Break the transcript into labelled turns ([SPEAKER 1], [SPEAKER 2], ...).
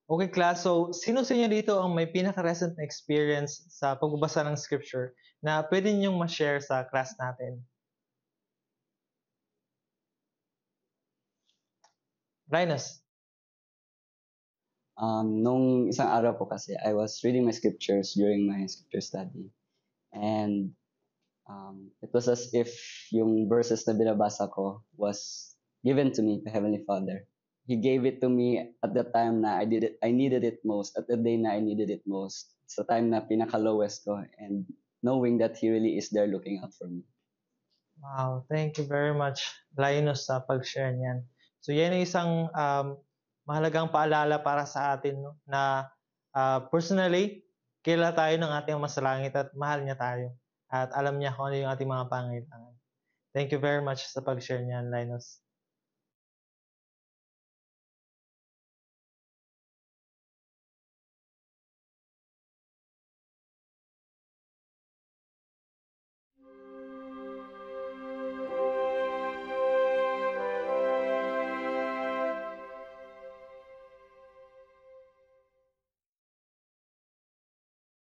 [SPEAKER 1] Okay, class. So, sino sa inyo dito ang may pinaka-recent na experience sa pagbabasa ng scripture na pwede niyong ma-share sa class natin? Linus?
[SPEAKER 2] Nung isang araw po kasi, I was reading my scriptures during my scripture study. And it was as if yung verses na binabasa ko was given to me by Heavenly Father. He gave it to me at the time na I needed it most, at the day na I needed it most. Sa time na pinaka-lowest ko, and knowing that He really is there looking out for me.
[SPEAKER 1] Wow, thank you very much, Linus, sa pag-share niyan. So, yan ay isang mahalagang paalala para sa atin, no? Na personally, kilala tayo ng ating masalangit at mahal niya tayo. At alam niya kung ano yung ating mga pangailangan. Thank you very much sa pag-share niyan, Linus.